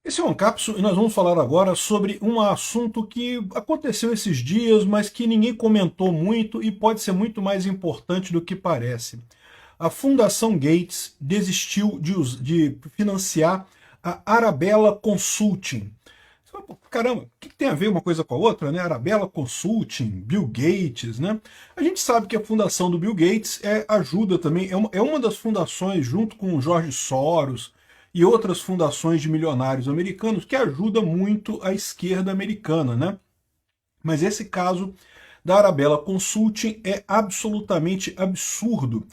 Esse é o Ancapsu e nós vamos falar agora sobre um assunto que aconteceu esses dias, mas que ninguém comentou muito e pode ser muito mais importante do que parece. A Fundação Gates desistiu de financiar a Arabella Consulting. Caramba, o que tem a ver uma coisa com a outra, né? Arabella Consulting, Bill Gates, né? A gente sabe que a fundação do Bill Gates ajuda também, é uma das fundações, junto com o George Soros e outras fundações de milionários americanos, que ajuda muito a esquerda americana, né? Mas esse caso da Arabella Consulting é absolutamente absurdo.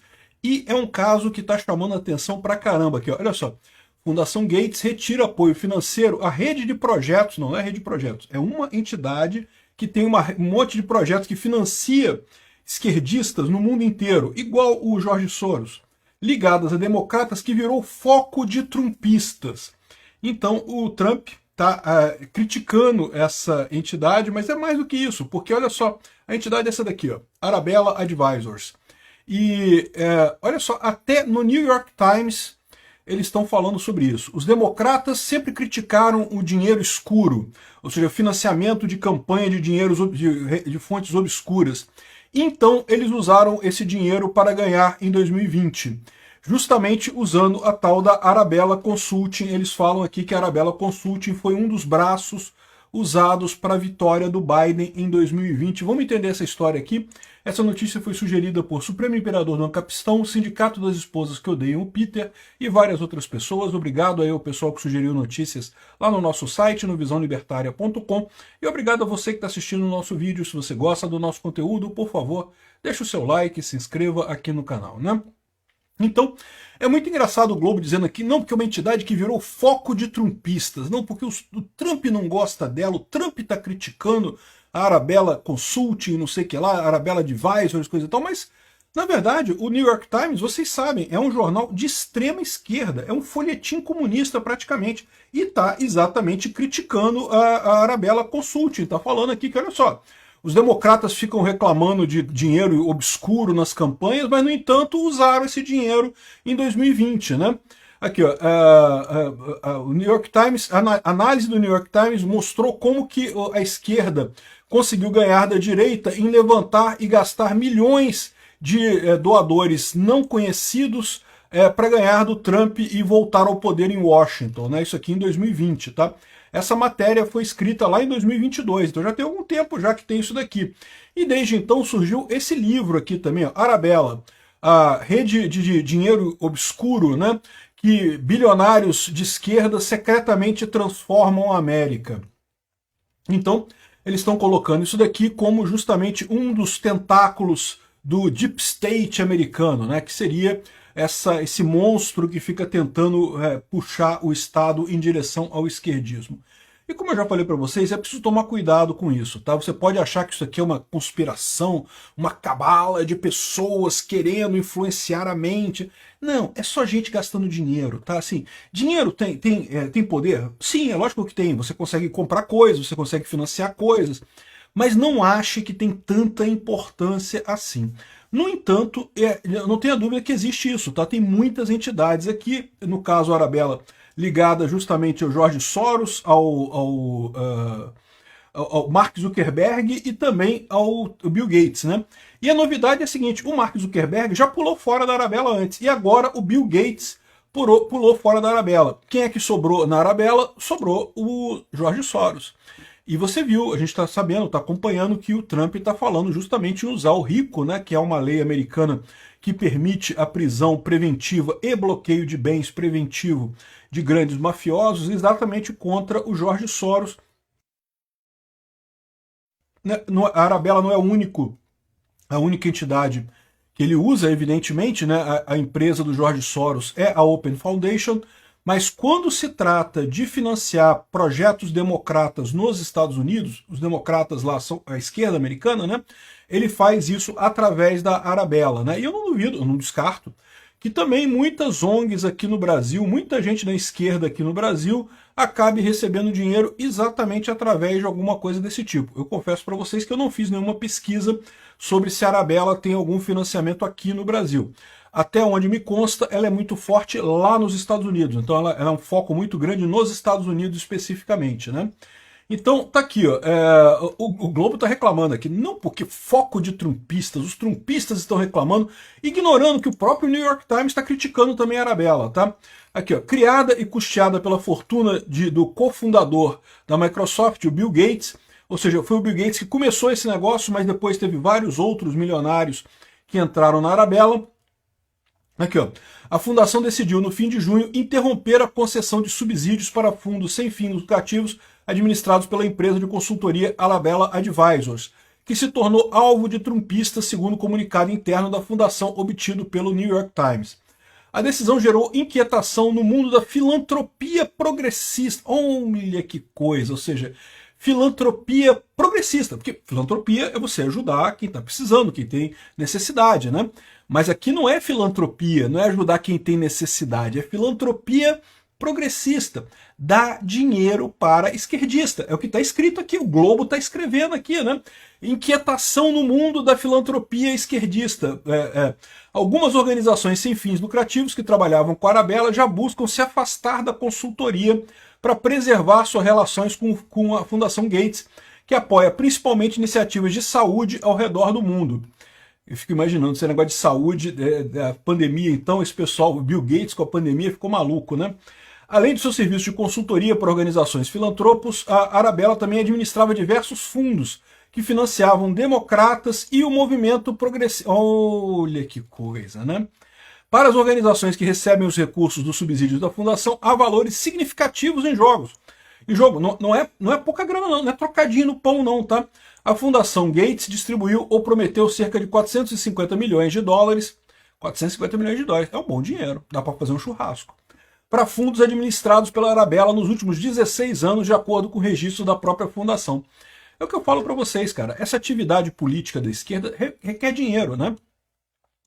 E é um caso que está chamando a atenção pra caramba aqui, ó. Olha só. Fundação Gates retira apoio financeiro à rede de projetos, não é rede de projetos, é uma entidade que tem um monte de projetos que financia esquerdistas no mundo inteiro, igual o George Soros, ligadas a democratas, que virou foco de trumpistas. Então o Trump está criticando essa entidade, mas é mais do que isso, porque olha só, a entidade é essa daqui, ó, Arabella Advisors. E olha só, até no New York Times eles estão falando sobre isso. Os democratas sempre criticaram o dinheiro escuro, ou seja, o financiamento de campanha de dinheiros de fontes obscuras. Então eles usaram esse dinheiro para ganhar em 2020, justamente usando a tal da Arabella Consulting. Eles falam aqui que a Arabella Consulting foi um dos braços usados para a vitória do Biden em 2020. Vamos entender essa história aqui. Essa notícia foi sugerida por Supremo Imperador do Ancapistão, Sindicato das Esposas que Odeiam o Peter e várias outras pessoas. Obrigado aí ao pessoal que sugeriu notícias lá no nosso site, no visãolibertaria.com. E obrigado a você que está assistindo o nosso vídeo. Se você gosta do nosso conteúdo, por favor, deixe o seu like e se inscreva aqui no canal, né? Então, é muito engraçado o Globo dizendo aqui, não, porque é uma entidade que virou foco de trumpistas, não, porque o Trump não gosta dela, o Trump está criticando a Arabella Consulting, não sei o que lá, a Arabella Advisors, coisa e tal, mas, na verdade, o New York Times, vocês sabem, é um jornal de extrema esquerda, é um folhetim comunista praticamente, e está exatamente criticando a Arabella Consulting, está falando aqui que, olha só, os democratas ficam reclamando de dinheiro obscuro nas campanhas, mas, no entanto, usaram esse dinheiro em 2020, né? Aqui, ó, o New York Times, a análise do New York Times mostrou como que a esquerda conseguiu ganhar da direita em levantar e gastar milhões de doadores não conhecidos para ganhar do Trump e voltar ao poder em Washington, né? Isso aqui em 2020, tá? Essa matéria foi escrita lá em 2022, então já tem algum tempo já que tem isso daqui. E desde então surgiu esse livro aqui também, ó, Arabella, a rede de dinheiro obscuro, né, que bilionários de esquerda secretamente transformam a América. Então, eles estão colocando isso daqui como justamente um dos tentáculos do Deep State americano, né, que seria esse monstro que fica tentando puxar o Estado em direção ao esquerdismo. E como eu já falei para vocês, é preciso tomar cuidado com isso, tá? Você pode achar que isso aqui é uma conspiração, uma cabala de pessoas querendo influenciar a mente. Não, é só gente gastando dinheiro, tá? Assim, dinheiro tem poder? Sim, é lógico que tem. Você consegue comprar coisas, você consegue financiar coisas, mas não ache que tem tanta importância assim. No entanto, não tenha dúvida que existe isso, tá? Tem muitas entidades aqui, no caso a Arabella, ligada justamente ao George Soros, ao Mark Zuckerberg e também ao Bill Gates, né? E a novidade é a seguinte, o Mark Zuckerberg já pulou fora da Arabella antes, e agora o Bill Gates pulou fora da Arabella. Quem é que sobrou na Arabella? Sobrou o George Soros. E você viu, a gente está sabendo, está acompanhando que o Trump está falando justamente em usar o RICO, né, que é uma lei americana que permite a prisão preventiva e bloqueio de bens preventivo de grandes mafiosos, exatamente contra o George Soros. A Arabella não é a única entidade que ele usa, evidentemente, né, a empresa do George Soros é a Open Foundation, mas quando se trata de financiar projetos democratas nos Estados Unidos, os democratas lá são a esquerda americana, né? Ele faz isso através da Arabella, né? E eu não duvido, eu não descarto, que também muitas ONGs aqui no Brasil, muita gente da esquerda aqui no Brasil, acabe recebendo dinheiro exatamente através de alguma coisa desse tipo. Eu confesso para vocês que eu não fiz nenhuma pesquisa sobre se a Arabella tem algum financiamento aqui no Brasil. até onde me consta, ela é muito forte lá nos Estados Unidos. Então ela é um foco muito grande nos Estados Unidos especificamente, né? Então tá aqui, ó, o Globo tá reclamando aqui, não porque foco de trumpistas, os trumpistas estão reclamando, ignorando que o próprio New York Times está criticando também a Arabella, tá? Aqui, ó, criada e custeada pela fortuna do cofundador da Microsoft, o Bill Gates, ou seja, foi o Bill Gates que começou esse negócio, mas depois teve vários outros milionários que entraram na Arabella. Aqui, ó. A fundação decidiu, no fim de junho, interromper a concessão de subsídios para fundos sem fins lucrativos administrados pela empresa de consultoria Arabella Advisors, que se tornou alvo de trumpistas, segundo o comunicado interno da fundação obtido pelo New York Times. A decisão gerou inquietação no mundo da filantropia progressista. Olha que coisa, ou seja, filantropia progressista, porque filantropia é você ajudar quem está precisando, quem tem necessidade, né? Mas aqui não é filantropia, não é ajudar quem tem necessidade, é filantropia progressista, dá dinheiro para esquerdista. É o que está escrito aqui, o Globo está escrevendo aqui, né? Inquietação no mundo da filantropia esquerdista. Algumas organizações sem fins lucrativos que trabalhavam com a Arabella já buscam se afastar da consultoria para preservar suas relações com a Fundação Gates, que apoia principalmente iniciativas de saúde ao redor do mundo. Eu fico imaginando esse negócio de saúde, da pandemia, então esse pessoal, o Bill Gates com a pandemia ficou maluco, né? Além do seu serviço de consultoria para organizações filantropos, a Arabella também administrava diversos fundos que financiavam democratas e o movimento progressista. Olha que coisa, né? Para as organizações que recebem os recursos dos subsídios da fundação, há valores significativos em jogos. Em jogo, não é pouca grana não é trocadinho no pão não, tá? A Fundação Gates distribuiu ou prometeu cerca de 450 milhões de dólares. 450 milhões de dólares, é um bom dinheiro, dá para fazer um churrasco. Para fundos administrados pela Arabella nos últimos 16 anos, de acordo com o registro da própria fundação. É o que eu falo para vocês, cara. Essa atividade política da esquerda requer dinheiro, né?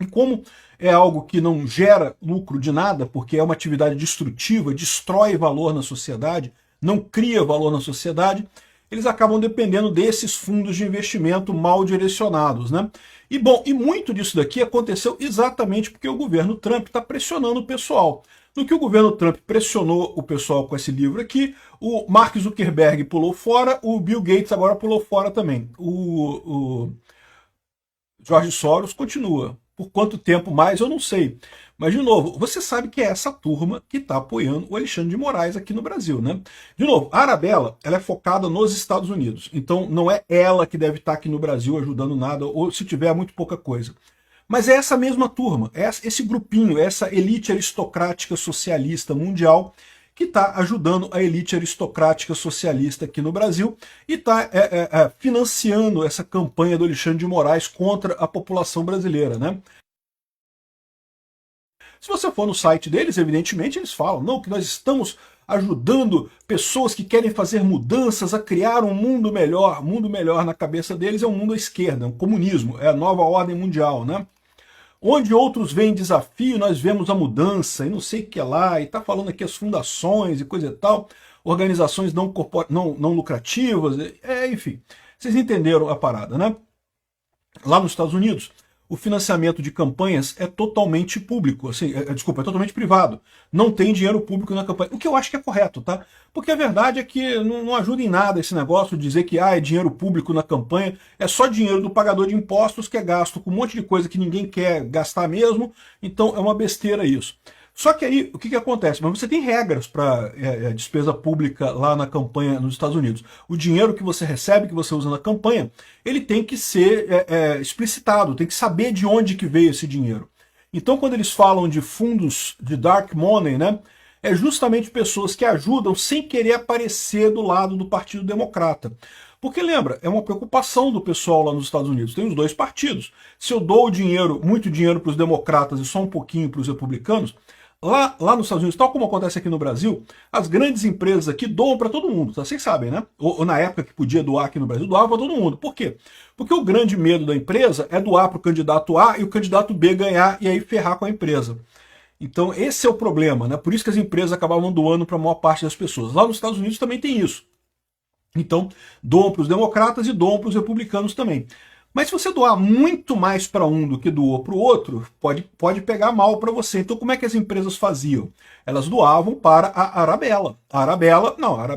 E como é algo que não gera lucro de nada, porque é uma atividade destrutiva, destrói valor na sociedade, não cria valor na sociedade, eles acabam dependendo desses fundos de investimento mal direcionados, né? E bom, e muito disso daqui aconteceu exatamente porque o governo Trump está pressionando o pessoal. No que o governo Trump pressionou o pessoal com esse livro aqui, o Mark Zuckerberg pulou fora, o Bill Gates agora pulou fora também. O George Soros continua. Por quanto tempo mais, eu não sei. Mas, de novo, você sabe que é essa turma que está apoiando o Alexandre de Moraes aqui no Brasil, né? De novo, a Arabella, ela é focada nos Estados Unidos. Então, não é ela que deve estar aqui no Brasil ajudando nada, ou se tiver, muito pouca coisa. Mas é essa mesma turma, é esse grupinho, essa elite aristocrática socialista mundial que está ajudando a elite aristocrática socialista aqui no Brasil e está financiando essa campanha do Alexandre de Moraes contra a população brasileira, né? Se você for no site deles, evidentemente, eles falam não, que nós estamos ajudando pessoas que querem fazer mudanças a criar um mundo melhor. Mundo melhor na cabeça deles é um mundo à esquerda, um comunismo, é a nova ordem mundial, né? Onde outros veem desafio, nós vemos a mudança e não sei o que lá, e está falando aqui as fundações e coisa e tal, organizações não lucrativas, enfim. Vocês entenderam a parada, né? Lá nos Estados Unidos, o financiamento de campanhas é totalmente público, assim, desculpa, é totalmente privado. Não tem dinheiro público na campanha, o que eu acho que é correto, tá? Porque a verdade é que não ajuda em nada esse negócio de dizer que é dinheiro público na campanha, é só dinheiro do pagador de impostos que é gasto com um monte de coisa que ninguém quer gastar mesmo, então é uma besteira isso. Só que aí, o que acontece? Mas você tem regras para despesa pública lá na campanha nos Estados Unidos. O dinheiro que você recebe, que você usa na campanha, ele tem que ser explicitado, tem que saber de onde que veio esse dinheiro. Então, quando eles falam de fundos de dark money, né, é justamente pessoas que ajudam sem querer aparecer do lado do Partido Democrata. Porque lembra, é uma preocupação do pessoal lá nos Estados Unidos, tem os dois partidos. Se eu dou dinheiro, muito dinheiro para os democratas e só um pouquinho para os republicanos, lá nos Estados Unidos, tal como acontece aqui no Brasil, as grandes empresas aqui doam para todo mundo, tá? Vocês sabem, né? Ou na época que podia doar aqui no Brasil, doava para todo mundo. Por quê? Porque o grande medo da empresa é doar para o candidato A e o candidato B ganhar e aí ferrar com a empresa. Então esse é o problema, né? Por isso que as empresas acabavam doando para a maior parte das pessoas. Lá nos Estados Unidos também tem isso. Então doam para os democratas e doam para os republicanos também. Mas se você doar muito mais para um do que doou para o outro, pode pegar mal para você. Então como é que as empresas faziam? Elas doavam para a Arabella. A Arabella, não, a Arabella